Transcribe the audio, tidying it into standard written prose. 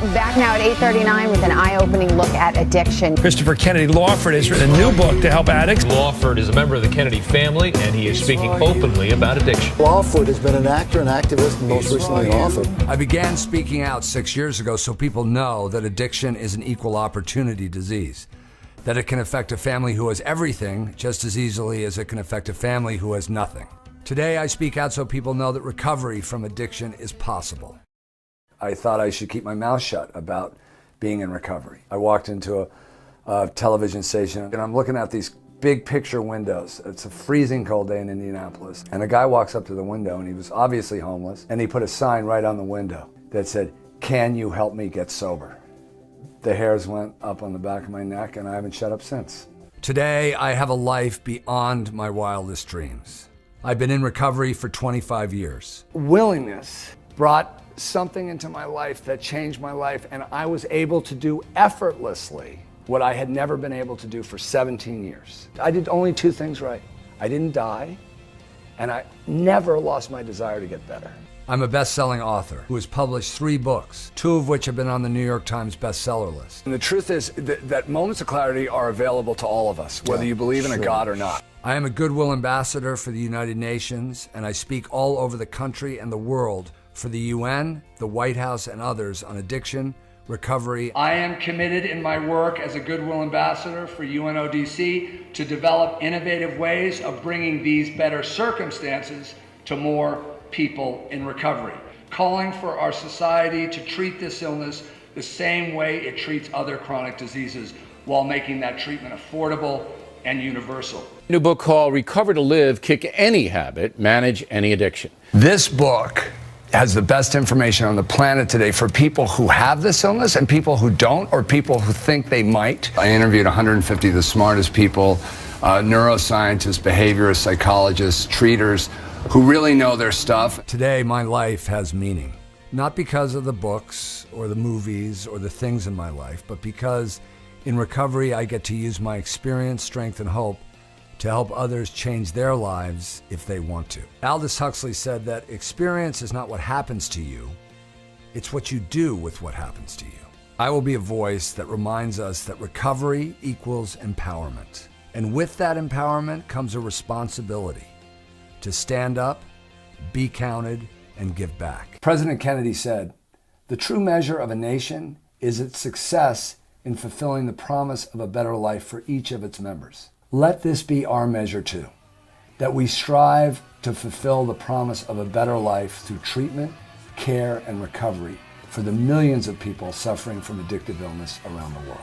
Back now at 8:39 with an eye-opening look at addiction. Christopher Kennedy Lawford has written a new book to help addicts. Lawford is a member of the Kennedy family, and he is speaking openly about addiction. Lawford has been an actor and activist, and most recently an author. I began speaking out 6 years ago so people know that addiction is an equal opportunity disease, that it can affect a family who has everything just as easily as it can affect a family who has nothing. Today, I speak out so people know that recovery from addiction is possible. I thought I should keep my mouth shut about being in recovery. I walked into a television station and I'm looking at these big picture windows. It's a freezing cold day in Indianapolis. And a guy walks up to the window and he was obviously homeless. And he put a sign right on the window that said, "Can you help me get sober?" The hairs went up on the back of my neck and I haven't shut up since. Today, I have a life beyond my wildest dreams. I've been in recovery for 25 years. Willingness brought something into my life that changed my life, and I was able to do effortlessly what I had never been able to do for 17 years. I did only two things right. I didn't die, and I never lost my desire to get better. I'm a best-selling author who has published 3 books, 2 of which have been on the New York Times bestseller list. And the truth is that moments of clarity are available to all of us, whether you believe in a God or not. I am a goodwill ambassador for the United Nations, and I speak all over the country and the world for the UN, the White House, and others on addiction, recovery. I am committed in my work as a goodwill ambassador for UNODC to develop innovative ways of bringing these better circumstances to more people in recovery, calling for our society to treat this illness the same way it treats other chronic diseases while making that treatment affordable and universal. New book called Recover to Live, Kick Any Habit, Manage Any Addiction. This book has the best information on the planet today for people who have this illness and people who don't, or people who think they might. I interviewed 150 of the smartest people, neuroscientists, behaviorists, psychologists, treaters, who really know their stuff. Today, my life has meaning, not because of the books or the movies or the things in my life, but because in recovery, I get to use my experience, strength, and hope to help others change their lives if they want to. Aldous Huxley said that experience is not what happens to you, it's what you do with what happens to you. I will be a voice that reminds us that recovery equals empowerment. And with that empowerment comes a responsibility to stand up, be counted, and give back. President Kennedy said, "The true measure of a nation is its success in fulfilling the promise of a better life for each of its members." Let this be our measure too, that we strive to fulfill the promise of a better life through treatment, care, and recovery for the millions of people suffering from addictive illness around the world.